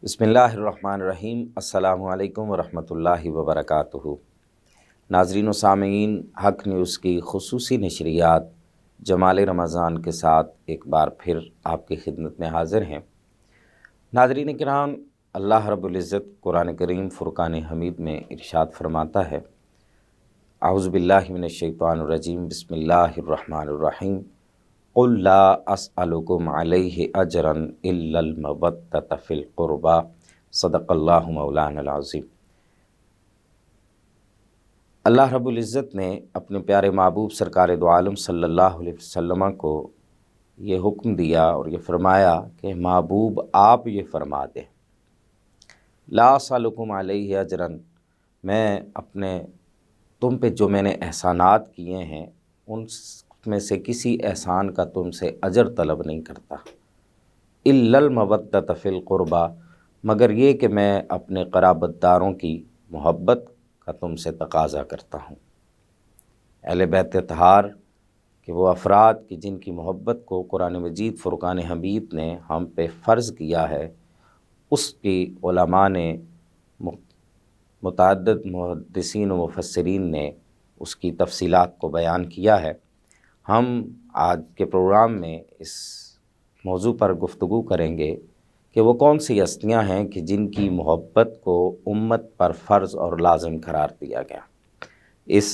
بسم اللہ الرحمن الرحیم۔ السلام علیکم ورحمۃ اللہ وبرکاتہ۔ ناظرین و سامعین، حق نیوز کی خصوصی نشریات جمال رمضان کے ساتھ ایک بار پھر آپ کی خدمت میں حاضر ہیں۔ ناظرین کرام، اللہ رب العزت قرآن کریم فرقان حمید میں ارشاد فرماتا ہے، اعوذ باللہ من الشیطان الرجیم، بسم اللہ الرحمن الرحیم، قل لا اسألکم علیہ اجرا الا المودۃ فی القربی، صدق اللہ مولانا العظیم۔ اللہ رب العزت نے اپنے پیارے محبوب سرکار دو عالم صلی اللہ علیہ وسلم کو یہ حکم دیا اور یہ فرمایا کہ محبوب آپ یہ فرما دیں، لا اسألکم علیہ اجرا، میں اپنے تم پہ جو میں نے احسانات کیے ہیں ان میں سے کسی احسان کا تم سے اجر طلب نہیں کرتا، الا المودۃ فی القربی، مگر یہ کہ میں اپنے قرابت داروں کی محبت کا تم سے تقاضا کرتا ہوں۔ اہل بیت اطہار کہ وہ افراد کہ جن کی محبت کو قرآن مجید فرقان حمید نے ہم پہ فرض کیا ہے، اس کی علماء نے متعدد محدثین و مفسرین نے اس کی تفصیلات کو بیان کیا ہے۔ ہم آج کے پروگرام میں اس موضوع پر گفتگو کریں گے کہ وہ کون سی ہستیاں ہیں کہ جن کی محبت کو امت پر فرض اور لازم قرار دیا گیا۔ اس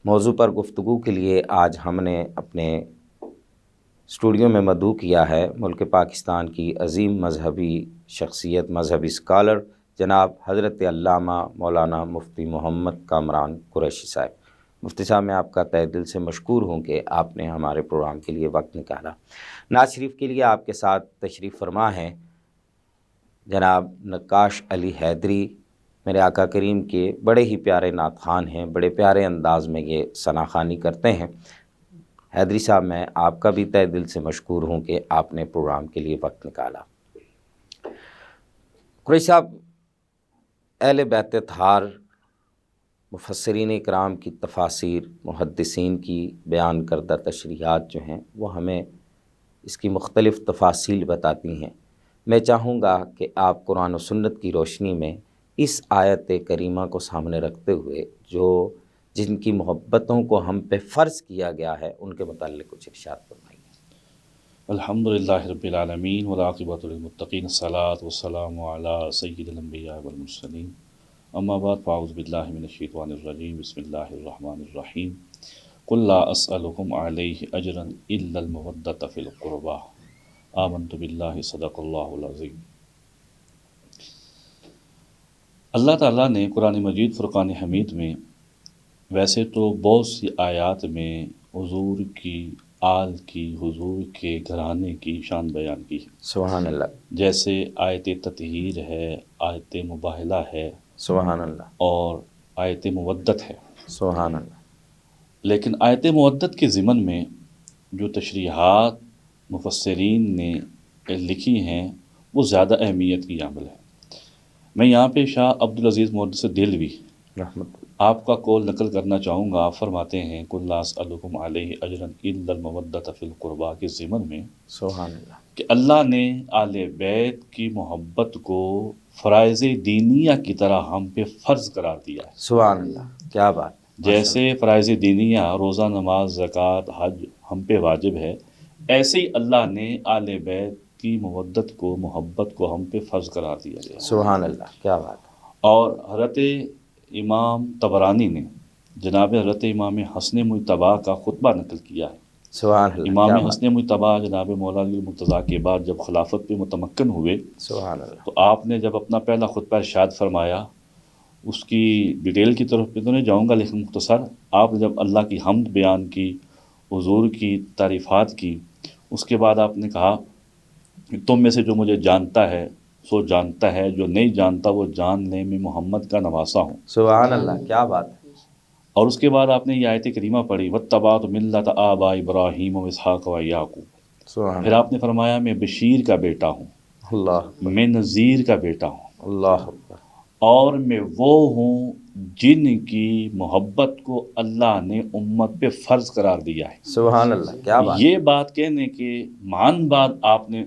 موضوع پر گفتگو کے لیے آج ہم نے اپنے اسٹوڈیو میں مدعو کیا ہے ملک پاکستان کی عظیم مذہبی شخصیت، مذہبی اسکالر جناب حضرت علامہ مولانا مفتی محمد کامران قریشی صاحب۔ مفتی صاحب، میں آپ کا تہہ دل سے مشکور ہوں کہ آپ نے ہمارے پروگرام کے لیے وقت نکالا۔ نعت شریف کے لیے آپ کے ساتھ تشریف فرما ہیں جناب نقاش علی حیدری، میرے آقا کریم کے بڑے ہی پیارے نعت خوان ہیں، بڑے پیارے انداز میں یہ ثنا خوانی کرتے ہیں۔ حیدری صاحب، میں آپ کا بھی تہہ دل سے مشکور ہوں کہ آپ نے پروگرام کے لیے وقت نکالا۔ قریشی صاحب، اہل بیت اطہار، مفسرین اکرام کی تفاسیر، محدثین کی بیان کردہ تشریحات جو ہیں وہ ہمیں اس کی مختلف تفاصیل بتاتی ہیں۔ میں چاہوں گا کہ آپ قرآن و سنت کی روشنی میں اس آیت کریمہ کو سامنے رکھتے ہوئے جن کی محبتوں کو ہم پہ فرض کیا گیا ہے ان کے متعلق کچھ ارشاد فرمائیے۔ الحمدللہ رب العالمین والعاقبۃ للمتقین، الصلاۃ والسلام علی سید الانبیاء والمرسلین، اما بعد فاعوذ باللہ من الشیطان الرجیم، بسم اللہ الرحمن الرحیم، قل لا اسألکم علیہ اجرا الا المودۃ فی القربی، آمنت باللہ، صدق اللہ العظیم۔ اللہ تعالیٰ نے قرآن مجید فرقان حمید میں ویسے تو بہت سی آیات میں حضور کی آل کی، حضور کے گھرانے کی شان بیان کی ہے۔ سبحان اللہ، جیسے آیت تطہیر ہے، آیت مباہلہ ہے، سبحان اللہ، اور آیت مودت ہے۔ سبحان اللہ۔ لیکن آیت مودت کے ضمن میں جو تشریحات مفسرین نے لکھی ہیں وہ زیادہ اہمیت کی حامل ہے۔ میں یہاں پہ شاہ عبدالعزیز محدث دہلوی رحمت آپ کا قول نقل کرنا چاہوں گا۔ آپ فرماتے ہیں قل لا اسألکم علیہ اجرا الا المودۃ فی القربی کے ضمن میں سبحان اللہ، کہ اللہ نے آل بیت کی محبت کو فرائض دینیہ کی طرح ہم پہ فرض قرار دیا ہے۔ سبحان اللہ، کیا بات۔ جیسے فرائض دینیہ روزہ، نماز، زکوٰۃ، حج ہم پہ واجب ہے، ایسے ہی اللہ نے آل بیت کی محبت کو ہم پہ فرض قرار دیا گیا۔ سبحان اللہ، کیا بات۔ اور حضرت امام طبرانی نے جناب حضرت امام حسن مجتبیٰ کا خطبہ نقل کیا ہے۔ سبحان اللہ، امام کیا بات۔ حسن مجتبیٰ جناب مولا علی المرتضیٰ کے بعد جب خلافت پہ متمکن ہوئے سبحان اللہ، تو آپ نے جب اپنا پہلا خطبہ ارشاد فرمایا، اس کی ڈیٹیل کی طرف پہ تو نہیں جاؤں گا لیکن مختصر آپ نے جب اللہ کی حمد بیان کی، حضور کی تعریفات کی، اس کے بعد آپ نے کہا کہ تم میں سے جو مجھے جانتا ہے سو جانتا ہے، جو نہیں جانتا وہ جان لے میں محمد کا نواسا ہوں۔ سبحان اللہ، کیا بات ہے۔ اور اس کے بعد آپ نے یہ آیت کریمہ پڑھی، واتبعت ملۃ آباء ابراہیم واسحاق ویعقوب۔ سبحان پھر آپ نے فرمایا میں بشیر کا بیٹا ہوں، اللہ، میں نذیر کا بیٹا ہوں، اللہ اکبر۔ اور میں وہ ہوں جن کی محبت کو اللہ نے امت پہ فرض قرار دیا ہے۔ سبحان اللہ، کیا بات۔ یہ بات کہنے کے مان بعد آپ نے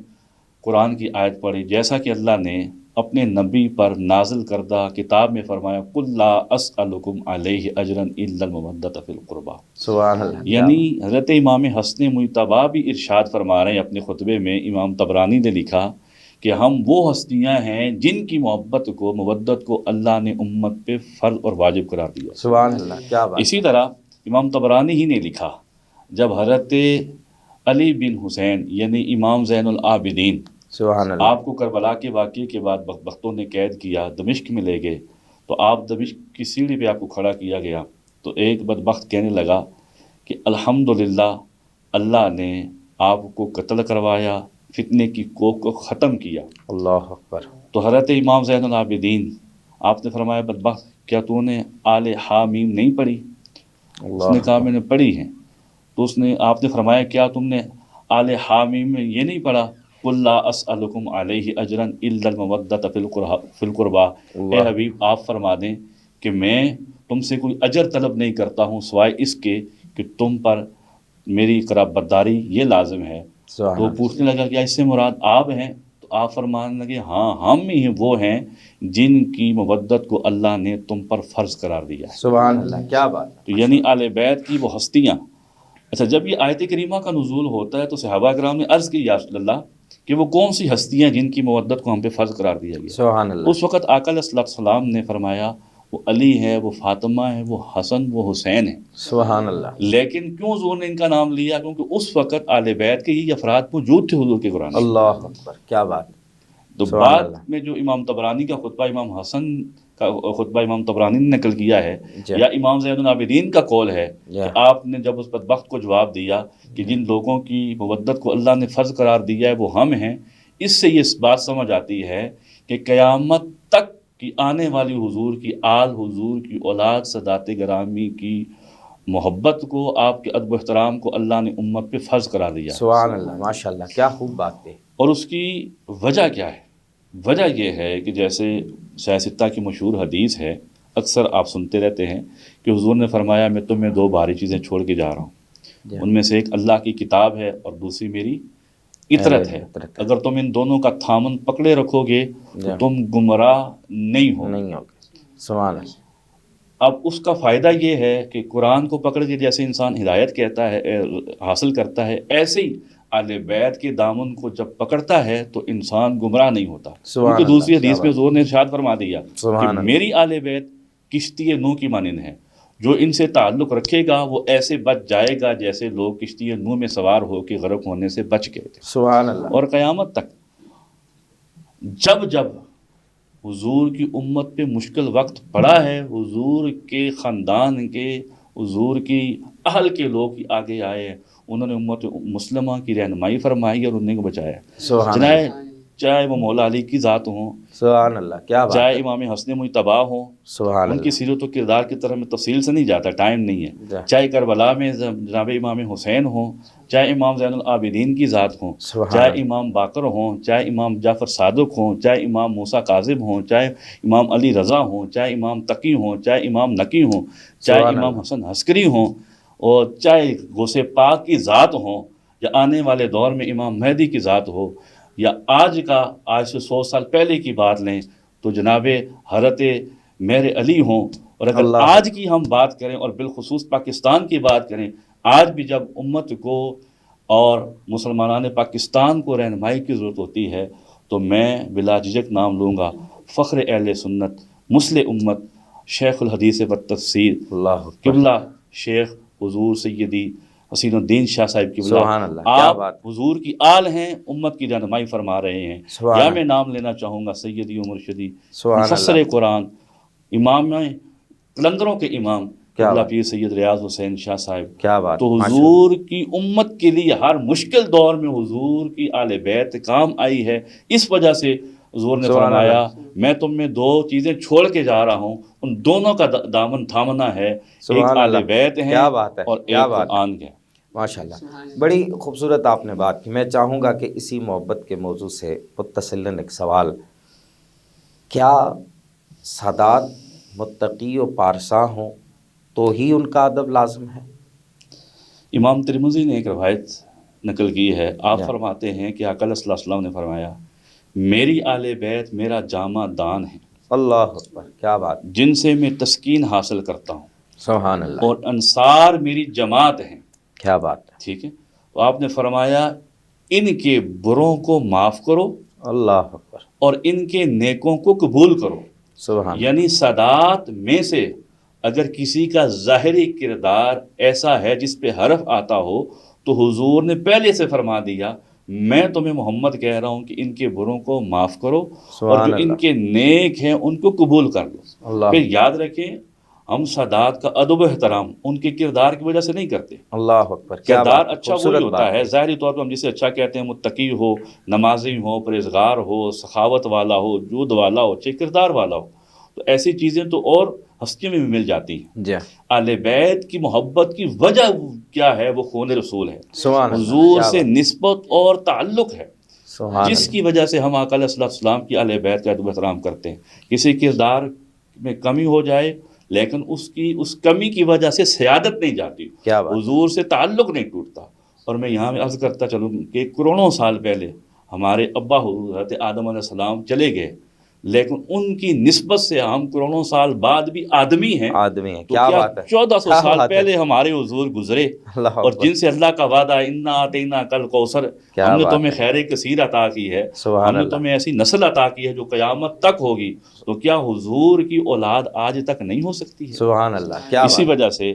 قرآن کی آیت پڑھی، جیسا کہ اللہ نے اپنے نبی پر نازل کردہ کتاب میں فرمایا قل لا اسألکم علیہ اجرا الا المودۃ فی القربى. سبحان اللہ. یعنی حضرت امام حسن مجتبیٰ بھی ارشاد فرما رہے ہیں اپنے خطبے میں. امام طبرانی نے لکھا کہ ہم وہ ہستیاں ہیں جن کی محبت کو مودت کو اللہ نے امت پہ فرض اور واجب قرار دیا. سبحان اللہ. کیا بات. اسی طرح امام طبرانی ہی نے لکھا جب حضرت علی بن حسین یعنی امام زین العابدین سبحان اللہ. آپ کو کربلا کے واقعے کے بعد بدبختوں نے قید کیا، دمشق میں لے گئے، تو آپ دمشق کی سیڑھی پہ آپ کو کھڑا کیا گیا تو ایک بدبخت کہنے لگا کہ الحمدللہ اللہ نے آپ کو قتل کروایا، فتنے کی کوک کو ختم کیا. اللہ اکبر. تو حضرت امام زین العابدین آپ نے فرمایا بدبخت کیا تو نے آل حامیم نہیں پڑھی؟ اس نے کہا میں نے پڑھی ہیں. تو آپ نے فرمایا کیا تم نے آل حامیم میں یہ نہیں پڑھا قل لا اسألکم علیہ اجرا الا المودۃ فی القربى. اے حبیب آپ فرما دیں کہ میں تم سے کوئی اجر طلب نہیں کرتا ہوں سوائے اس کے کہ تم پر میری قرابتداری یہ لازم ہے. تو وہ پوچھنے لگا کہ اس سے مراد آپ ہیں؟ تو آپ فرمانے لگے ہاں ہم ہی وہ ہیں جن کی مودت کو اللہ نے تم پر فرض قرار دیا ہے. سبحان اللہ. کیا بات. تو یعنی آل بیت کی وہ ہستیاں. اچھا جب یہ آیت کریمہ کا نزول ہوتا ہے تو صحابہ کرام نے عرض کی یا رسول اللہ کہ وہ کون سی ہستیاں جن کی مودت کو ہم پہ فرض قرار دیا گیا. سبحان اللہ. اس وقت آقا علیہ السلام نے فرمایا وہ علی ہے، وہ فاطمہ ہے، وہ حسن، وہ حسین ہے. سبحان اللہ. لیکن کیوں حضور نے ان کا نام لیا؟ کیونکہ اس وقت آل بیت کے یہ افراد موجود تھے حضور کے قرآن. اللہ اکبر. کیا بات. تو بعد میں جو امام طبرانی کا خطبہ امام حسن کا خطبہ امام طبرانی نے نقل کیا ہے یا امام زین العابدین کا قول ہے کہ آپ نے جب اس بدبخت کو جواب دیا کہ جن لوگوں کی مودت کو اللہ نے فرض قرار دیا ہے وہ ہم ہیں، اس سے یہ بات سمجھ آتی ہے کہ قیامت تک کی آنے والی حضور کی آل، حضور کی اولاد، سادات گرامی کی محبت کو، آپ کے ادب و احترام کو اللہ نے امت پہ فرض قرار دیا. سبحان اللہ. ماشاء اللہ. کیا خوب بات ہے. اور اس کی وجہ کیا ہے؟ وجہ یہ ہے کہ جیسے سیاستہ کی مشہور حدیث ہے، اکثر آپ سنتے رہتے ہیں کہ حضور نے فرمایا میں تمہیں دو بھاری چیزیں چھوڑ کے جا رہا ہوں، ان میں سے ایک اللہ کی کتاب ہے اور دوسری میری اطرت ہے. اگر تم ان دونوں کا تھامن پکڑے رکھو گے تو تم گمراہ نہیں ہو. سبحان اللہ. اب اس کا فائدہ یہ ہے کہ قرآن کو پکڑ کے جیسے انسان ہدایت کہتا ہے حاصل کرتا ہے، ایسے ہی اہل بیت کے دامن کو جب پکڑتا ہے تو انسان گمراہ نہیں ہوتا. کیونکہ دوسری حدیث میں حضور نے ارشاد فرما دیا کہ میری اہل بیت کشتی نوح کی مانند ہے، جو ان سے تعلق رکھے گا وہ ایسے بچ جائے گا جیسے لوگ کشتی نوح میں سوار ہو کے غرق ہونے سے بچ گئے تھے. سبحان اللہ. اور قیامت تک جب جب حضور کی امت پہ مشکل وقت پڑا ہے، حضور کے خاندان کے، حضور کی اہل کے لوگ آگے آئے ہیں، انہوں نے امت مسلمہ کی رہنمائی فرمائی اور انہیں کو بچایا. چاہے وہ مولا علی کی ذات ہوں، سبحان اللہ. کیا بات. چاہے امام حسن مجتبیٰ ہوں، سبحان ان کی سیرت و کردار کی طرف میں تفصیل سے نہیں جاتا، ٹائم نہیں ہے. چاہے کربلا میں جناب امام حسین ہوں، چاہے امام زین العابدین کی ذات ہوں، چاہے امام باقر ہوں، چاہے امام جعفر صادق ہوں، چاہے امام موسیٰ کاظم ہوں، چاہے امام علی رضا ہوں، چاہے امام تقی ہوں، چاہے امام نقی ہوں، چاہے امام حسن عسکری ہوں، اور چاہے غوث پاک کی ذات ہوں، یا آنے والے دور میں امام مہدی کی ذات ہو، یا آج سے 100 سال پہلے کی بات لیں تو جناب حضرت مہر علی ہوں. اور اگر آج کی ہم بات کریں اور بالخصوص پاکستان کی بات کریں، آج بھی جب امت کو اور مسلمانان پاکستان کو رہنمائی کی ضرورت ہوتی ہے تو میں بلا جھجک نام لوں گا فخر اہل سنت مسلح امت شیخ الحدیث و تفسیر قبلہ شیخ حضور سیدی حسین الدین شاہ صاحب قبلہ. آپ حضور کی آل ہیں، امت کی رہنمائی فرما رہے ہیں. یا میں نام لینا چاہوں گا سیدی و مرشدی مفسر قرآن، امام قلندروں کے امام قبلہ پیر سید ریاض حسین شاہ صاحب. کیا بات. تو حضور کی امت کے لیے ہر مشکل دور میں حضور کی آل بیت کام آئی ہے. اس وجہ سے حضور نے فرمایا میں تم میں دو چیزیں چھوڑ کے جا رہا ہوں، ان دونوں کا دامن تھامنا ہے. ایک آل بیت ہے اور ایک قرآن ہے. ماشاءاللہ. بڑی خوبصورت آپ نے بات کی. میں چاہوں گا کہ اسی محبت کے موضوع سے متصلاً ایک سوال، کیا سادات متقی و پارساں ہوں تو ہی ان کا ادب لازم ہے؟ امام ترمذی نے ایک روایت نقل کی ہے، آپ فرماتے ہیں کہ آقا صلی اللہ علیہ وسلم نے فرمایا میری آل بیت میرا جامع دان ہے، اللہ اکبر، کیا بات، جن سے میں تسکین حاصل کرتا ہوں، سبحان اللہ، اور انصار میری جماعت ہیں. کیا بات ہے، ٹھیک ہے. تو آپ نے فرمایا ان کے بروں کو معاف کرو اللہ اکبر، اور ان کے نیکوں کو قبول کرو. سبحان یعنی سادات میں سے اگر کسی کا ظاہری کردار ایسا ہے جس پہ حرف آتا ہو تو حضور نے پہلے سے فرما دیا میں تمہیں محمد کہہ رہا ہوں کہ ان کے بروں کو معاف کرو اور سبحان جو ان اللہ، کے نیک ہیں ان کو قبول کر لو. اللہ، پھر یاد رکھیں ہم سادات کا ادب و احترام ان کے کردار کی وجہ سے نہیں کرتے. اللہ اکبر، کیا کردار بات ہے، اچھا وہی خوبصورت ہوتا بات ہے، ہے، ظاہری طور پر ہم جسے اچھا کہتے ہیں متقی ہو، نمازی ہو، پرہیزگار ہو، سخاوت والا ہو، جود والا ہو، اچھے کردار والا ہو، تو ایسی چیزیں تو اور ہستیوں میں بھی مل جاتی ہیں. جی، آل بیت کی محبت کی وجہ کیا ہے؟ وہ خون رسول ہے، سبحان اللہ، حضور کیا سے بات، نسبت اور تعلق ہے، سبحان جس اللہ، کی وجہ سے ہم آقا علیہ السلام کی آل بیت کا ادب و احترام کرتے ہیں. کسی کردار میں کمی ہو جائے لیکن اس کمی کی وجہ سے سیادت نہیں جاتی، کیا بات، حضور سے تعلق نہیں ٹوٹتا. اور میں یہاں عرض کرتا چلوں کہ کروڑوں سال پہلے ہمارے ابا حضرت آدم علیہ السلام چلے گئے، لیکن ان کی نسبت سے ہم کروڑوں سال بعد بھی آدمی ہیں. آدمی ہے، تو کیا کیا بات ہے، 1400 کیا سال بات ہے، پہلے ہمارے حضور گزرے اللہ اور اکبر، جن سے اللہ کا وعدہ انا آتینا کل کوثر، کیا ہم نے بات تمہیں ہے، خیر کثیر عطا کی ہے، سبحان ہم نے اللہ، تمہیں ایسی نسل عطا کی ہے جو قیامت تک ہوگی. تو کیا حضور کی اولاد آج تک نہیں ہو سکتی ہے؟ سبحان اللہ، کیا اسی بات، وجہ سے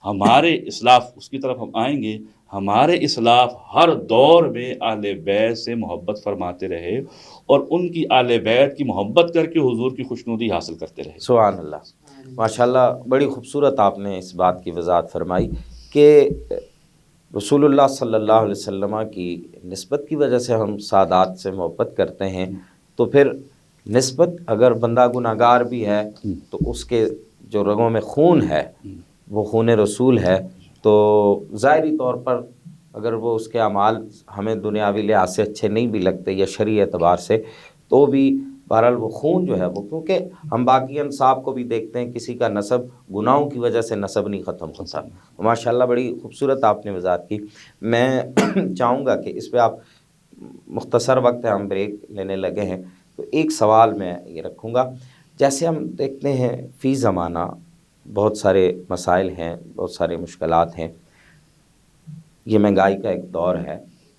ہمارے اسلاف، اس کی طرف ہم آئیں گے، ہمارے اسلاف ہر دور میں اہل بیت سے محبت فرماتے رہے اور ان کی اہل بیت کی محبت کر کے حضور کی خوشنودی حاصل کرتے رہے. سبحان اللہ، ماشاءاللہ، بڑی خوبصورت آپ نے اس بات کی وضاحت فرمائی کہ رسول اللہ صلی اللہ علیہ وسلم کی نسبت کی وجہ سے ہم سادات سے محبت کرتے ہیں. تو پھر نسبت اگر بندہ گناہگار بھی ہے تو اس کے جو رگوں میں خون ہے وہ خون رسول ہے، تو ظاہری طور پر اگر وہ اس کے اعمال ہمیں دنیاوی لحاظ سے اچھے نہیں بھی لگتے یا شرعی اعتبار سے، تو بھی بہرحال وہ خون جو ہے وہ، کیونکہ ہم باقی انصاب کو بھی دیکھتے ہیں، کسی کا نسب گناہوں کی وجہ سے نسب نہیں ختم ہوتا. ماشاءاللہ بڑی خوبصورت آپ نے وضاحت کی. میں چاہوں گا کہ اس پہ آپ، مختصر وقت ہے، ہم بریک لینے لگے ہیں، تو ایک سوال میں یہ رکھوں گا. جیسے ہم دیکھتے ہیں فی زمانہ بہت سارے مسائل ہیں، بہت سارے مشکلات ہیں، یہ مہنگائی کا ایک دور ہے،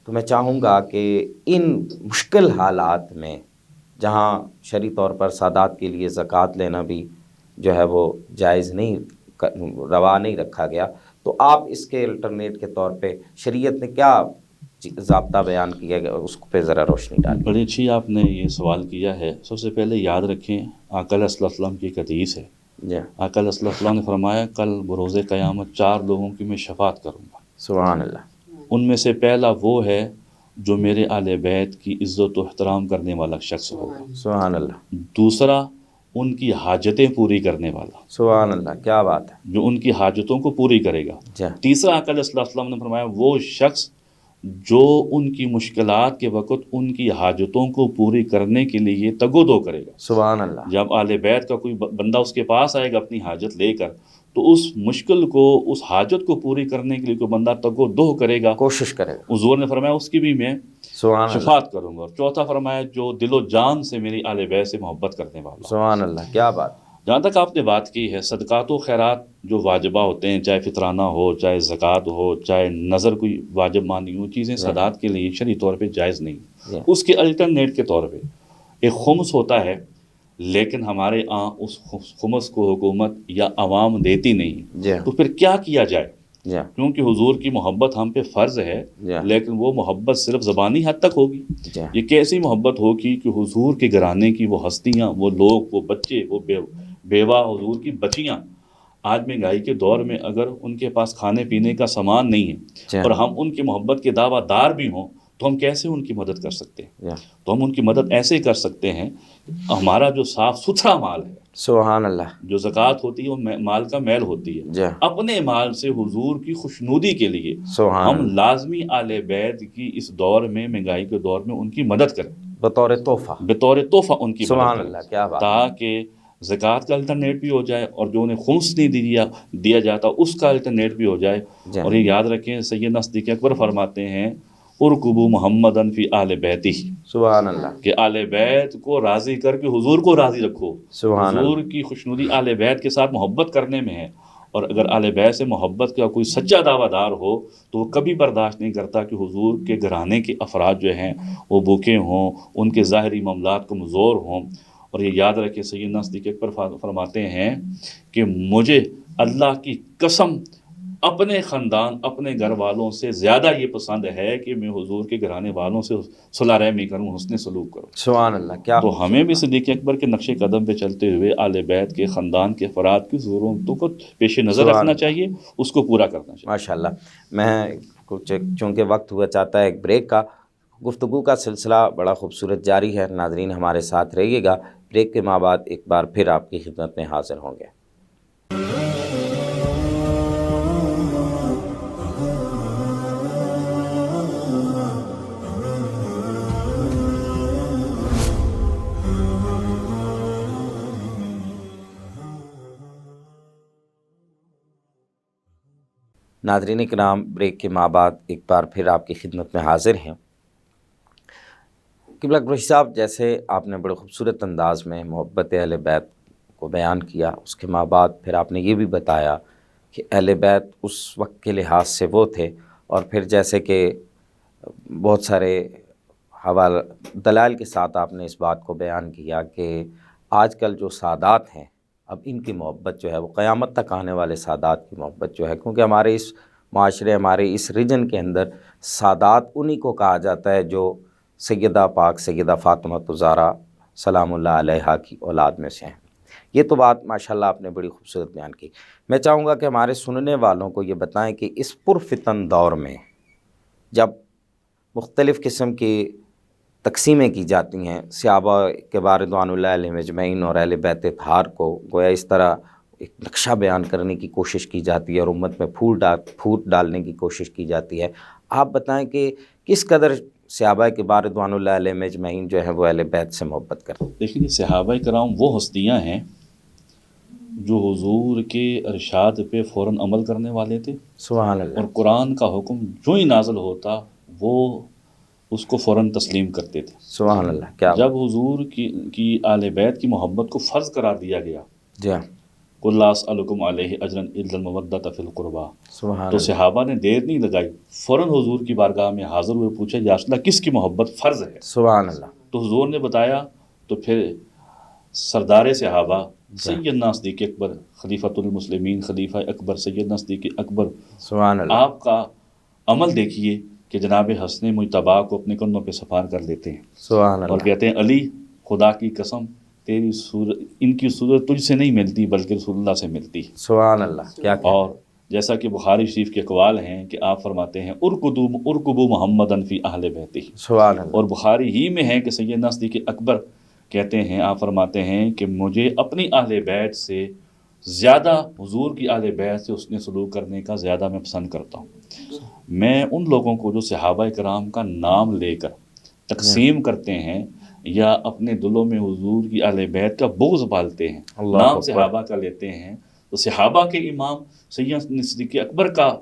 تو میں چاہوں گا کہ ان مشکل حالات میں جہاں شرعی طور پر سادات کے لیے زکوٰۃ لینا بھی جو ہے وہ جائز نہیں، روا نہیں رکھا گیا، تو آپ اس کے الٹرنیٹ کے طور پہ شریعت نے کیا ضابطہ بیان کیا گیا، اس پہ ذرا روشنی ڈالیں. بڑی اچھی آپ نے یہ سوال کیا ہے. سب سے پہلے یاد رکھیں آقا علیہ السلام کی ایک حدیث ہے. جی، آقا علیہ السلام نے فرمایا کل بروز قیامت 4 لوگوں کی میں شفاعت کروں گا. سبحان اللہ، ان میں سے پہلا وہ ہے جو میرے آل بیت کی عزت و احترام کرنے والا شخص ہوگا. سبحان اللہ، دوسرا ان کی حاجتیں پوری کرنے والا، سبحان اللہ، کیا بات ہے، جو ان کی حاجتوں کو پوری کرے گا. جی، تیسرا آقا علیہ السلام نے فرمایا وہ شخص جو ان کی مشکلات کے وقت ان کی حاجتوں کو پوری کرنے کے لیے تگ و دو کرے گا. سبحان اللہ، جب آل بیت کا کوئی بندہ اس کے پاس آئے گا اپنی حاجت لے کر، تو اس مشکل کو، اس حاجت کو پوری کرنے کے لیے کوئی بندہ تگ و دو کرے گا، کوشش کرے گا، حضور نے فرمایا اس کی بھی میں سبحان اللہ، شفاعت کروں گا. اور چوتھا فرمایا جو دل و جان سے میری آل بیت سے محبت کرنے والا. سبحان اللہ، کیا بات، جہاں تک آپ نے بات کی ہے صدقات و خیرات جو واجبہ ہوتے ہیں، چاہے فطرانہ ہو، چاہے زکوٰۃ ہو، چاہے نظر کوئی واجب مانی ہو، چیزیں سادات کے لیے شرعی طور پہ جائز نہیں. اس کے الٹرنیٹ کے طور پہ ایک خمس ہوتا ہے، لیکن ہمارے اس خمس کو حکومت یا عوام دیتی نہیں. جی، تو پھر کیا کیا جائے؟ جی، کیونکہ حضور کی محبت ہم پہ فرض ہے، لیکن وہ محبت صرف زبانی حد تک ہوگی. جی، یہ کیسی محبت ہوگی کہ حضور کے گھرانے کی وہ ہستیاں، وہ لوگ، وہ بچے، وہ بیوہ، حضور کی بچیاں، آج مہنگائی کے دور میں اگر ان کے پاس کھانے پینے کا سامان نہیں ہے اور ہم ان کی محبت کے دعویٰ دار بھی ہوں تو ہم کیسے ان کی مدد کر سکتے ہیں؟ تو ہم ان کی مدد ایسے کر سکتے ہیں، ہمارا جو صاف ستھرا مال ہے، سبحان اللہ، جو زکوٰۃ ہوتی ہے وہ مال کا میل ہوتی ہے، اپنے مال سے حضور کی خوشنودی کے لیے ہم لازمی آل بیت کی اس دور میں، مہنگائی کے دور میں ان کی مدد کریں، بطور تحفہ، بطور تحفہ ان کی سبحان مدد اللہ، کریں، کیا بات، تاکہ زکوٰۃ کا الٹرنیٹ بھی ہو جائے اور جو انہیں خمس نہیں دیا جاتا اس کا الٹرنیٹ بھی ہو جائے. اور یہ یاد رکھیں سیدنا صدیق اکبر فرماتے ہیں ارکبو محمدن فی اہل بیتہ، سبحان اللہ، کہ اہل بیت کو راضی کر کے حضور کو راضی رکھو. سبحان حضور کی خوشنودی اہل بیت کے ساتھ محبت کرنے میں ہے. اور اگر اہل بیت سے محبت کا کوئی سچا دعویٰ دار ہو تو وہ کبھی برداشت نہیں کرتا کہ حضور کے گھرانے کے افراد جو ہیں وہ بھوکے ہوں، ان کے ظاہری معاملات کمزور ہوں. اور یہ یاد رکھے سیدنا صدیق اکبر فرماتے ہیں کہ مجھے اللہ کی قسم اپنے خاندان، اپنے گھر والوں سے زیادہ یہ پسند ہے کہ میں حضور کے گھرانے والوں سے صلح رحمی کروں، حسن سلوک کروں. سبحان اللہ. کیا تو ہمیں بھی صدیق اکبر کے نقش قدم پہ چلتے ہوئے اہل بیت کے خاندان کے افراد کی ضرورتوں کو پیش نظر رکھنا چاہیے، اس کو پورا کرنا چاہیے. ماشاء اللہ. میں چونکہ وقت ہوا چاہتا ہے ایک بریک کا، گفتگو کا سلسلہ بڑا خوبصورت جاری ہے. ناظرین ہمارے ساتھ رہیے گا. بریک کے بعد ایک بار پھر آپ کی خدمت میں حاضر ہوں گے. ناظرین کرام، بریک کے بعد ایک بار پھر آپ کی خدمت میں حاضر ہیں. قبلہ قریشی صاحب، جیسے آپ نے بڑے خوبصورت انداز میں محبت اہل بیت کو بیان کیا، اس کے بعد پھر آپ نے یہ بھی بتایا کہ اہل بیت اس وقت کے لحاظ سے وہ تھے، اور پھر جیسے کہ بہت سارے حوالہ دلائل کے ساتھ آپ نے اس بات کو بیان کیا کہ آج کل جو سادات ہیں اب ان کی محبت جو ہے وہ قیامت تک آنے والے سادات کی محبت جو ہے، کیونکہ ہمارے اس معاشرے، ہمارے اس ریجن کے اندر سادات انہی کو کہا جاتا ہے جو سیدہ پاک سیدہ فاطمہ الزہرا سلام اللہ علیہا کی اولاد میں سے ہیں. یہ تو بات ماشاءاللہ آپ نے بڑی خوبصورت بیان کی. میں چاہوں گا کہ ہمارے سننے والوں کو یہ بتائیں کہ اس پرفتن دور میں جب مختلف قسم کی تقسیمیں کی جاتی ہیں، صحابہ کبار رضوان اللہ علیہم اجمعین اور اہل بیت اطہار کو گویا اس طرح ایک نقشہ بیان کرنے کی کوشش کی جاتی ہے اور امت میں پھوٹ ڈالنے کی کوشش کی جاتی ہے. آپ بتائیں کہ کس قدر صحابہ کبار رضوان اللہ علیہم اجمعین جو ہیں وہ اہل بیت سے محبت کرتے ہیں؟ دیکھیے، صحابہ کرام وہ ہستیاں ہیں جو حضور کے ارشاد پہ فوراً عمل کرنے والے تھے. سبحان اللہ. اور قرآن کا حکم جو ہی نازل ہوتا وہ اس کو فوراً تسلیم کرتے تھے. سبحان اللہ. کیا جب حضور کی اہل بیت کی محبت کو فرض قرار دیا گیا، جی ہاں، قُلْ لَا أَسْأَلُكُمْ عَلَيْهِ أَجْرًا إِلَّا الْمَوَدَّةَ فِي الْقُرْبَى. سبحان تو اللہ. صحابہ نے دیر نہیں لگائی، فوراً حضور کی بارگاہ میں حاضر ہوئے، پوچھا یا رسول اللہ کس کی محبت فرض ہے؟ سبحان اللہ. تو حضور نے بتایا. تو پھر سردار صحابہ سیدنا صدیق اکبر، خلیفۃ المسلمین، خلیفہ اکبر سیدنا صدیق اکبر، سبحان اللہ. آپ کا عمل دیکھیے کہ جناب حسن مجتبیٰ کو اپنے کندھوں پہ سفار کر لیتے ہیں سبحان اور اللہ. کہتے ہیں علی خدا کی قسم تیری صورت، ان کی صورت تجھ سے نہیں ملتی بلکہ رسول اللہ سے ملتی. سبحان اللہ. کیا اور جیسا کہ بخاری شریف کے اقوال ہیں کہ آپ فرماتے ہیں ارکبو محمدن فی اہل بیتہ. سبحان اللہ. اور بخاری ہی میں ہے کہ سیدنا صدیق اکبر کہتے ہیں، آپ فرماتے ہیں کہ مجھے اپنی اہل بیت سے زیادہ حضور کی اہل بیت سے حسن سلوک کرنے کا زیادہ میں پسند کرتا ہوں. میں ان لوگوں کو جو صحابہ کرام کا نام لے کر تقسیم کرتے ہیں یا اپنے دلوں میں حضور کی اہل بیت کا بغض پالتے ہیں، نام صحابہ کا لیتے ہیں، تو صحابہ کے امام سیدنا صدیق اکبر کا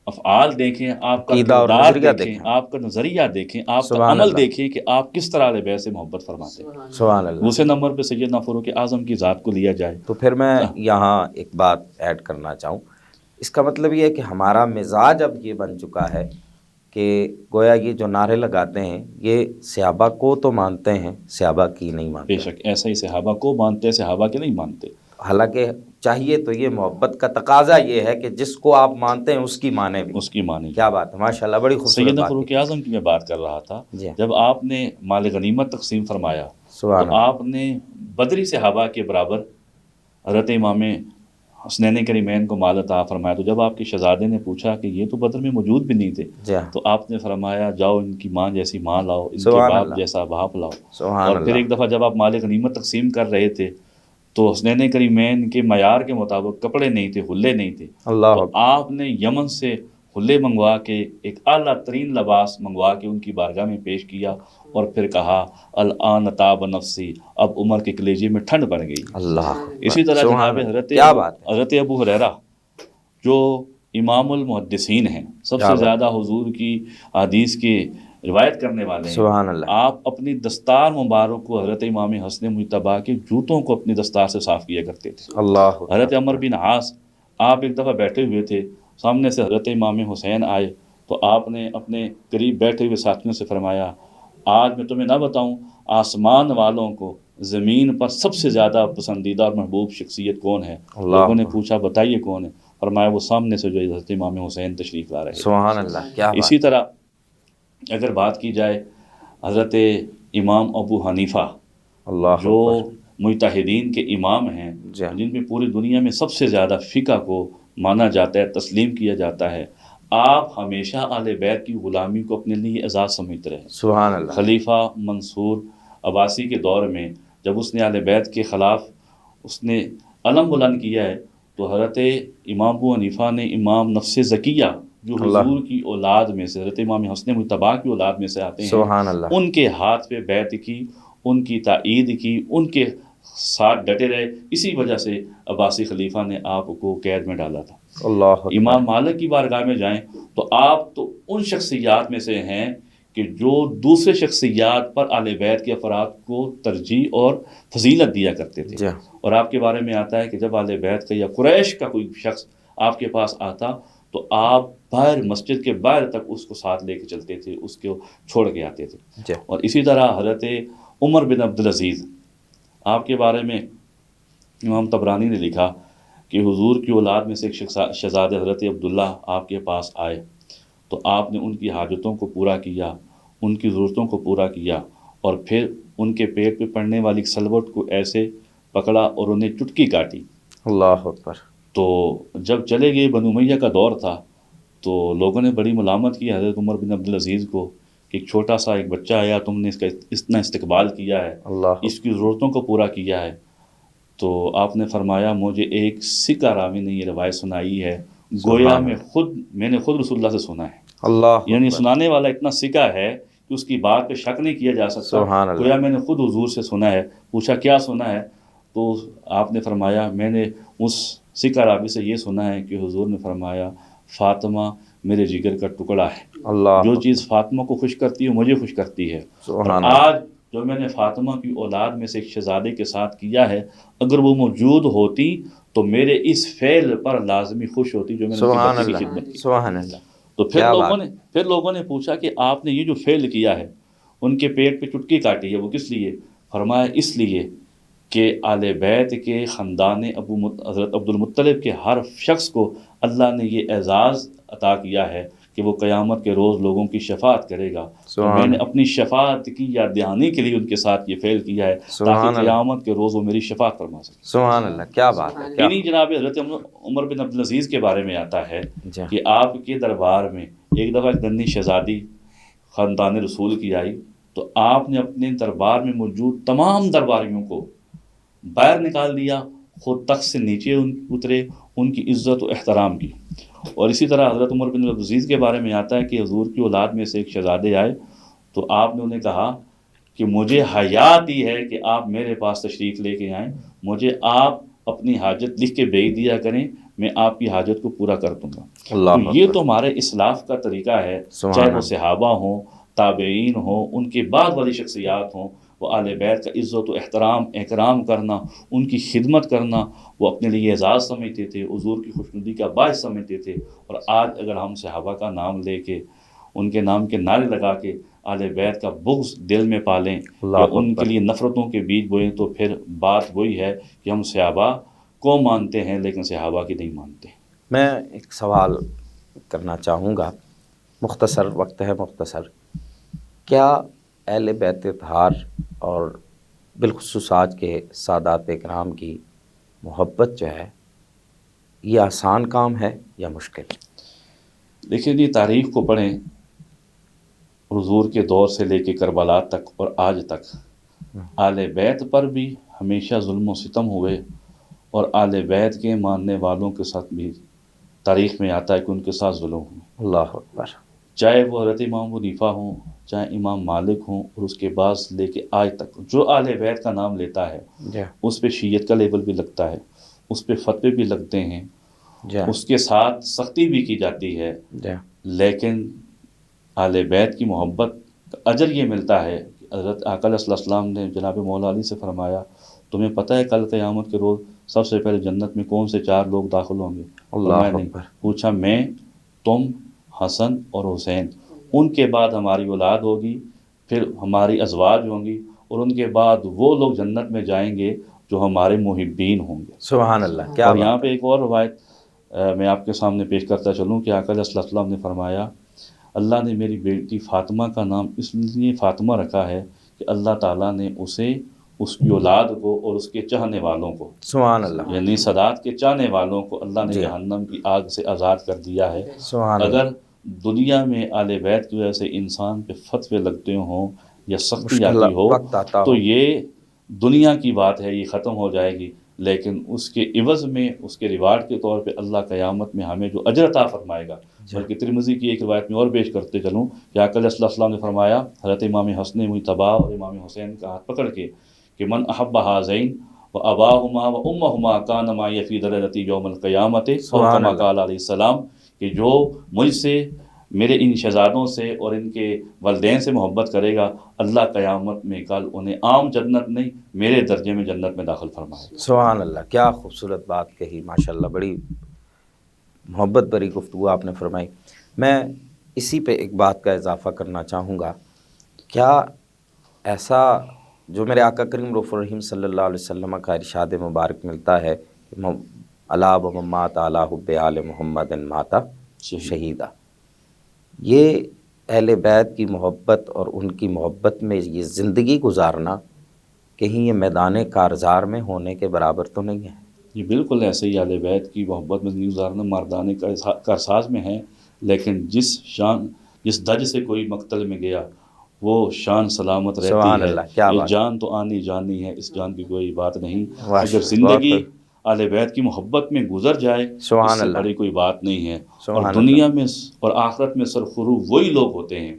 افعال دیکھیں، آپ کا کردار دیکھیں، آپ کا نظریہ دیکھیں، آپ کا عمل دیکھیں کہ آپ کس طرح اہل بیت سے محبت فرماتے ہیں. سبحان اللہ. دوسرے نمبر پہ سیدنا فاروق اعظم کی ذات کو لیا جائے. تو پھر میں یہاں ایک بات ایڈ کرنا چاہوں، اس کا مطلب یہ ہے کہ ہمارا مزاج اب یہ بن چکا ہے کہ گویا یہ جو نعرے لگاتے ہیں یہ صحابہ کو تو مانتے ہیں، صحابہ کی نہیں مانتے. بے شک ایسا ہی صحابہ کو مانتے، صحابہ کے نہیں مانتے. حالانکہ چاہیے تو یہ محبت کا تقاضا یہ ہے کہ جس کو آپ مانتے ہیں اس کی مانے بھی، اس کی مانی. کیا بات ہے، ماشاءاللہ بڑی خوبصورت سیدنا بات فاروق ہے. اعظم کی میں بات کر رہا تھا. جی. جب آپ نے مال غنیمت تقسیم فرمایا سبحان تو آپ نے بدری صحابہ کے برابر حضرت امام حسنین کریمین کو مال عطا فرمایا. تو جب آپ کے شہزادے نے پوچھا کہ یہ تو بدر میں موجود بھی نہیں تھے، جی تو آپ نے فرمایا جاؤ ان کی ماں جیسی ماں لاؤ، ان کے سبحان باپ اللہ. جیسا باپ لاؤ. سبحان اور پھر اللہ. ایک دفعہ جب آپ مال غنیمت تقسیم کر رہے تھے تو حسنین کریمین کے معیار کے مطابق کپڑے نہیں تھے، حلے نہیں تھے. اللہ تو آپ نے یمن سے حلے منگوا کے ایک اعلیٰ ترین لباس منگوا کے ان کی بارگاہ میں پیش کیا اور پھر کہا الآن طاب نفسی، اب عمر کے کلیجے میں ٹھنڈ بڑھ گئی. اللہ. اسی طرح سبحان جناب اللہ. کیا بات ہے. حضرت ابو ہریرہ جو امام المحدثین ہیں، سب سے زیادہ حضور کی حدیث کی روایت کرنے والے ہیں. سبحان اللہ. آپ اپنی دستار مبارک کو حضرت امام حسن مجتبیٰ کے جوتوں کو اپنی دستار سے صاف کیا کرتے تھے. اللہ. حضرت عمر بن عاص آپ ایک دفعہ بیٹھے ہوئے تھے، سامنے سے حضرت امام حسین آئے تو آپ نے اپنے قریب بیٹھے ہوئے ساتھیوں سے فرمایا، آج میں تمہیں نہ بتاؤں آسمان والوں کو زمین پر سب سے زیادہ پسندیدہ اور محبوب شخصیت کون ہے؟ لوگوں نے پوچھا بتائیے کون ہے؟ فرمایا وہ سامنے سے جو حضرت امام حسین تشریف لا رہے ہیں. سبحان اللہ. کیا بات. اسی طرح اگر بات کی جائے حضرت امام ابو حنیفہ اللہ جو مجتہدین کے امام ہیں، جن میں پوری دنیا میں سب سے زیادہ فقہ کو مانا جاتا ہے، تسلیم کیا جاتا ہے، آپ ہمیشہ اہل بیت کی غلامی کو اپنے لیے اعزاز سمجھتے رہے. سبحان اللہ. خلیفہ منصور عباسی کے دور میں جب اس نے اہل بیت کے خلاف اس نے علم بلند کیا ہے تو حضرت امام ابو حنیفہ نے امام نفس زکیہ جو حضور کی اولاد میں سے حضرت امام حسن مجتبیٰ کی اولاد میں سے آتے ہیں، سبحان اللہ، ان کے ہاتھ پہ بیعت کی، ان کی تائید کی، ان کے ساتھ ڈٹے رہے. اسی وجہ سے عباسی خلیفہ نے آپ کو قید میں ڈالا تھا. اللہ. امام مالک کی بارگاہ میں جائیں تو آپ تو ان شخصیات میں سے ہیں کہ جو دوسرے شخصیات پر اہل بیت کے افراد کو ترجیح اور فضیلت دیا کرتے تھے. اور آپ کے بارے میں آتا ہے کہ جب اہل بیت کا یا قریش کا کوئی شخص آپ کے پاس آتا تو آپ باہر مسجد کے باہر تک اس کو ساتھ لے کے چلتے تھے، اس کو چھوڑ کے آتے تھے. اور اسی طرح حضرت عمر بن عبدالعزیز آپ کے بارے میں امام طبرانی نے لکھا کہ حضور کی اولاد میں سے ایک شہزادے حضرت عبداللہ آپ کے پاس آئے تو آپ نے ان کی حاجتوں کو پورا کیا، ان کی ضرورتوں کو پورا کیا، اور پھر ان کے پیٹ پہ پڑنے والی سلوٹ کو ایسے پکڑا اور انہیں چٹکی کاٹی. اللہ اکبر. تو جب چلے گئے بنو امیہ کا دور تھا تو لوگوں نے بڑی ملامت کی حضرت عمر بن عبدالعزیز کو کہ ایک چھوٹا سا ایک بچہ آیا، تم نے اس کا اتنا استقبال کیا ہے، اس کی ضرورتوں کو پورا کیا ہے. تو آپ نے فرمایا مجھے ایک سکہ راوی نے یہ روایت سنائی ہے، گویا میں نے خود رسول اللہ سے سنا ہے. اللہ یعنی سنانے والا اتنا سکہ ہے کہ اس کی بات پہ شک نہیں کیا جا سکتا. گویا میں نے خود حضور سے سنا ہے. پوچھا کیا سنا ہے؟ تو آپ نے فرمایا میں نے اس سکہ راوی سے یہ سنا ہے کہ حضور نے فرمایا فاطمہ میرے جگر کا ٹکڑا ہے، جو چیز فاطمہ کو خوش کرتی ہے مجھے خوش کرتی ہے. اور آج جو میں نے فاطمہ کی اولاد میں سے ایک شہزادے کے ساتھ کیا ہے، اگر وہ موجود ہوتی تو میرے اس فعل پر لازمی خوش ہوتی جو میں نے ان کی خدمت کی. سبحان اللہ. تو پھر لوگوں نے پوچھا کہ آپ نے یہ جو فعل کیا ہے، ان کے پیٹ پہ چٹکی کاٹی ہے، وہ کس لیے؟ فرمایا اس لیے کہ آل بیت کے خاندان حضرت عبدالمطلب کے ہر شخص کو اللہ نے یہ اعزاز عطا کیا ہے کہ وہ قیامت کے روز لوگوں کی شفاعت کرے گا. تو میں نے اپنی شفاعت کی یاد دہانی کے لیے ان کے ساتھ یہ فعل کیا ہے تاکہ قیامت کے روز وہ میری شفاعت فرما سکے. سبحان اللہ. کیا بات ہے. یعنی جناب حضرت عمر بن عبدالعزیز کے بارے میں آتا ہے کہ آپ کے دربار میں ایک دفعہ ایک ننھی شہزادی خاندان رسول کی آئی تو آپ نے اپنے دربار میں موجود تمام درباریوں کو باہر نکال دیا، خود تخت سے نیچے اترے، ان کی عزت و احترام کی. اور اسی طرح حضرت عمر بن عبدالعزیز کے بارے میں آتا ہے کہ حضور کی اولاد میں سے ایک شہزادے آئے تو آپ نے انہیں کہا کہ مجھے حیا آتی ہے کہ آپ میرے پاس تشریف لے کے آئیں، مجھے آپ اپنی حاجت لکھ کے بھیج دیا کریں، میں آپ کی حاجت کو پورا کر دوں گا. تو یہ تو ہمارے اسلاف کا طریقہ ہے، چاہے وہ صحابہ ہوں، تابعین ہوں، ان کے بعد والی شخصیات ہوں، وہ اہل بیت کا عزت و احترام کرنا، ان کی خدمت کرنا وہ اپنے لیے اعزاز سمجھتے تھے، حضور کی خوشنودی کا باعث سمجھتے تھے. اور آج اگر ہم صحابہ کا نام لے کے ان کے نام کے نعرے لگا کے اہل بیت کا بغض دل میں پالیں یا ان کے لیے نفرتوں کے بیج بوئیں تو پھر بات وہی ہے کہ ہم صحابہ کو مانتے ہیں لیکن صحابہ کی نہیں مانتے. میں ایک سوال کرنا چاہوں گا، مختصر وقت ہے، مختصر. کیا اہل بیت اطہار اور بالخصوص آج کے سادات اکرام کی محبت جو ہے یہ آسان کام ہے یا مشکل؟ دیکھیں جی، تاریخ کو پڑھیں، حضور کے دور سے لے کے کربلا تک اور آج تک اہل بیت پر بھی ہمیشہ ظلم و ستم ہوئے اور اہل بیت کے ماننے والوں کے ساتھ بھی تاریخ میں آتا ہے کہ ان کے ساتھ ظلم ہوئے. اللہ اکبر. چاہے وہ حضرت امام حنیفہ ہوں، چاہے امام مالک ہوں، اور اس کے بعد لے کے آج تک جو اہل بیت کا نام لیتا ہے اس پہ شیعت کا لیبل بھی لگتا ہے، اس پہ فتوے بھی لگتے ہیں. جی اس کے ساتھ سختی بھی کی جاتی ہے، جی لیکن اہل بیت کی محبت کا اجر یہ ملتا ہے کہ حضرت آقا صلی اللہ علیہ وسلم نے جناب مولا علی سے فرمایا، تمہیں پتہ ہے کل قیامت کے روز سب سے پہلے جنت میں کون سے 4 لوگ داخل ہوں گے؟ فرمایا اللہ نہیں. اکبر. پوچھا میں، تم، حسن اور حسین، ان کے بعد ہماری اولاد ہوگی، پھر ہماری ازواج ہوں گی، اور ان کے بعد وہ لوگ جنت میں جائیں گے جو ہمارے محبین ہوں گے. سبحان اللہ. کیا اور یہاں بات پہ ہے. ایک اور روایت میں آپ کے سامنے پیش کرتا چلوں کہ آقا صلی اللہ علیہ وسلم نے فرمایا، اللہ نے میری بیٹی فاطمہ کا نام اس لیے فاطمہ رکھا ہے کہ اللہ تعالیٰ نے اسے، اس کی اولاد کو اور اس کے چاہنے والوں کو، سبحان اللہ. یعنی سادات کے چاہنے والوں کو اللہ نے جی. جہنم کی آگ سے آزاد کر دیا ہے. سبحان اللہ. اگر دنیا میں آل بیت کی وجہ سے انسان پہ فتوے لگتے ہوں یا سختی مشکل آتی ہو وقت آتا تو ہو. یہ دنیا کی بات ہے، یہ ختم ہو جائے گی، لیکن اس کے عوض میں، اس کے ریوارڈ کے طور پہ اللہ قیامت میں ہمیں جو اجر عطا فرمائے گا. بلکہ ترمذی کی ایک روایت میں اور پیش کرتے چلوں کہ آقا صلی اللہ علیہ وسلم نے فرمایا حضرت امام حسن مجتبیٰ اور امام حسین کا ہاتھ پکڑ کے کہ من احب ہذین و اباہما و امہما کان معی فی درجتی یوم القیامت، اور سبحان کما اللہ. قال علیہ السلام کہ جو مجھ سے، میرے ان شہزادوں سے اور ان کے والدین سے محبت کرے گا، اللہ قیامت میں کل انہیں عام جنت نہیں، میرے درجے میں جنت میں داخل فرمائے گا. سبحان اللہ. کیا خوبصورت بات کہی، ماشاءاللہ. بڑی محبت بری گفتگو آپ نے فرمائی. میں اسی پہ ایک بات کا اضافہ کرنا چاہوں گا. کیا ایسا جو میرے آقا کریم رؤوف الرحیم صلی اللہ علیہ وسلم کا ارشاد مبارک ملتا ہے کہ الا و مات علی حب آل محمد ماتا شہیدہ، یہ اہل بیت کی محبت اور ان کی محبت میں یہ زندگی گزارنا کہیں یہ میدان کارزار میں ہونے کے برابر تو نہیں ہے. یہ بالکل ایسے ہی اہل بیت کی محبت میں زندگی گزارنا مردانے کارساز میں ہے، لیکن جس دج سے کوئی مقتل میں گیا وہ شان سلامت رہتی سبحان ہے. اللہ. کیا یہ بات. جان تو آنی جانی ہے، اس جان کی کوئی بات نہیں. واہ، اگر زندگی اہل بیت کی محبت میں گزر جائے اس سبحان سے اللہ. بڑی کوئی بات نہیں ہے. اور سبحان دنیا میں اور آخرت میں سرخرو وہی لوگ ہوتے ہیں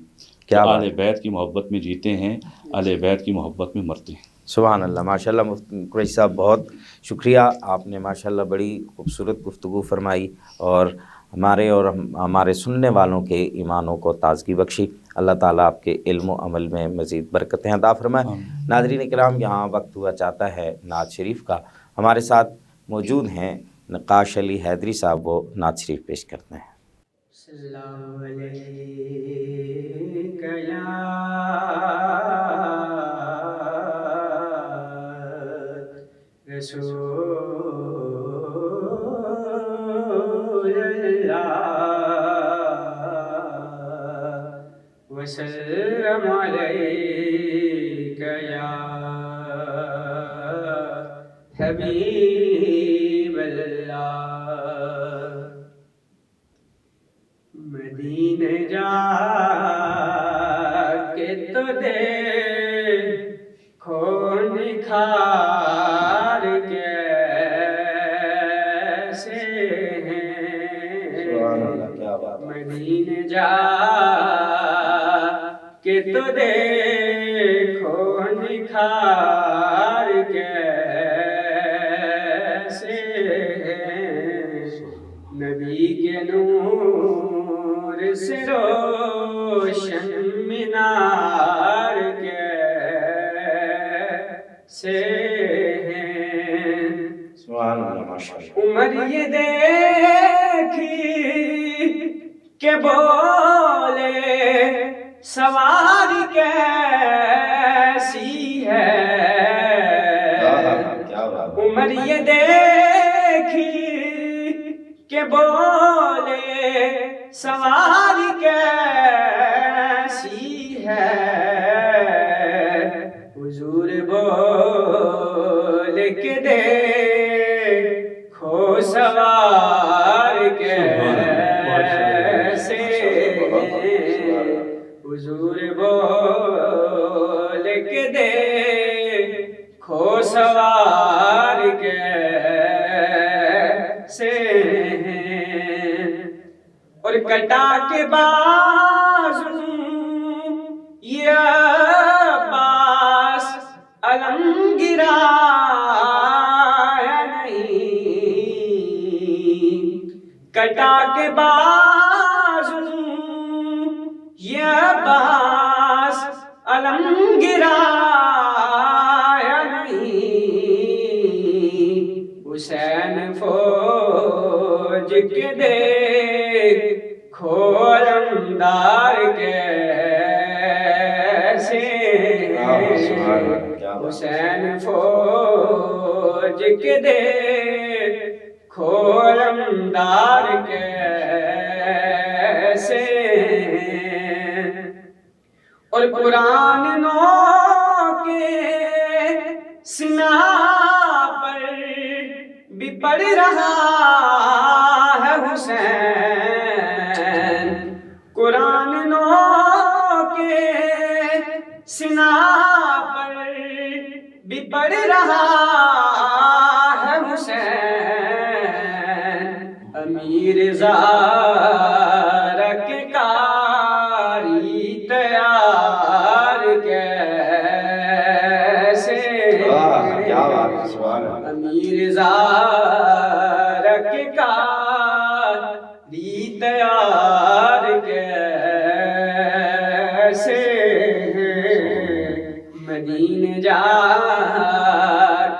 کیا جو بات. اہل بیت کی محبت میں جیتے ہیں، اہل بیت کی محبت میں مرتے ہیں. سبحان اللہ. ماشاءاللہ مفتی قریشی صاحب بہت شکریہ، آپ نے ماشاءاللہ بڑی خوبصورت گفتگو فرمائی اور ہمارے اور ہمارے سننے والوں کے ایمانوں کو تازگی بخشی. اللہ تعالیٰ آپ کے علم و عمل میں مزید برکتیں عطا فرمائے. ناظرین کرام، یہاں وقت ہوا چاہتا ہے نعت شریف کا. ہمارے ساتھ موجود ہیں نقاش علی حیدری صاحب، وہ نعت شریف پیش کرتے ہیں. السلام علیکہ یا رسول اللہ وسلم علیکہ یا حبیب اللہ. مدینے جا کے تو دیکھو نکھار کیسے ہیں. مدینے جا کے تو دیکھو نکھار کیسے ہیں. نبی کے نور سے روشن مینار کیسے ہیں. عمر یہ دیکھی کہ بولے سواری کیسی ہے. عمر یہ دیکھی کہ بولے سواری کیسی ہے. حضور بول کے دیکھو سوار کیسے ہیں. حضور بول کے دیکھو سوار کیسے ہیں. اور کٹا کے بازو یہ عباس علم گرایا نہیں. کٹا کے بازو یہ عباس علم گرایا نہیں، حسین فوج کے دیکھو علمدار کیسے، حسین فوج کے دیکھو علمدار کیسے، اور قرآن نو کے سنا پر بھی پڑھ رہا ہے حسین، قرآن نو کے سنا پر بھی پڑھ رہا ہے حسین، امیر زارہ کے کاری تیار کیسے، امیر زارہ کے کاری تیار کیسے، مدینے جا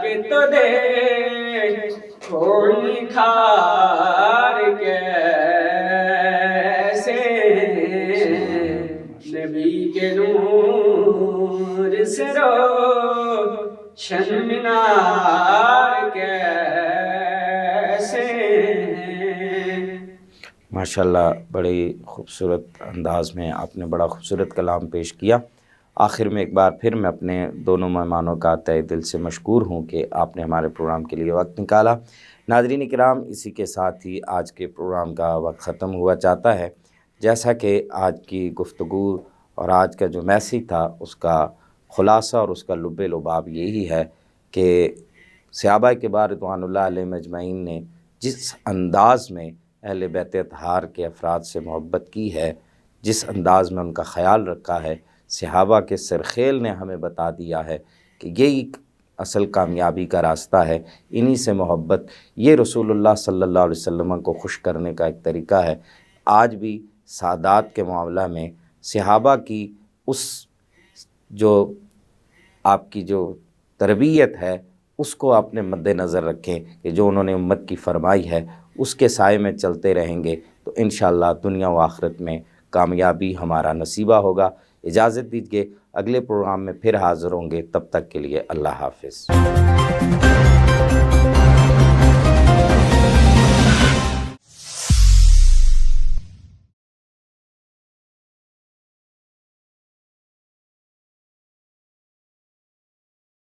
کے تو دیکھو نکھار کیسے، نبی کے نور سے روشن مینار کیسے۔ ماشاءاللہ بڑی خوبصورت انداز میں آپ نے بڑا خوبصورت کلام پیش کیا۔ آخر میں ایک بار پھر میں اپنے دونوں مہمانوں کا تہہ دل سے مشکور ہوں کہ آپ نے ہمارے پروگرام کے لیے وقت نکالا۔ ناظرین کرام، اسی کے ساتھ ہی آج کے پروگرام کا وقت ختم ہوا چاہتا ہے۔ جیسا کہ آج کی گفتگو اور آج کا جو میسیج تھا اس کا خلاصہ اور اس کا لب لباب یہی ہے کہ صحابہ کبار رضوان اللہ علیہم اجمعین نے جس انداز میں اہل بیت اطہار کے افراد سے محبت کی ہے، جس انداز میں ان کا خیال رکھا ہے، صحابہ کے سرخیل نے ہمیں بتا دیا ہے کہ یہی اصل کامیابی کا راستہ ہے، انہی سے محبت، یہ رسول اللہ صلی اللہ علیہ وسلم کو خوش کرنے کا ایک طریقہ ہے۔ آج بھی سادات کے معاملہ میں صحابہ کی اس جو آپ کی جو تربیت ہے اس کو اپنے مد نظر رکھیں کہ جو انہوں نے امت کی فرمائی ہے اس کے سائے میں چلتے رہیں گے تو انشاءاللہ دنیا و آخرت میں کامیابی ہمارا نصیبہ ہوگا۔ اجازت دیجیے، اگلے پروگرام میں پھر حاضر ہوں گے، تب تک کے لیے اللہ حافظ۔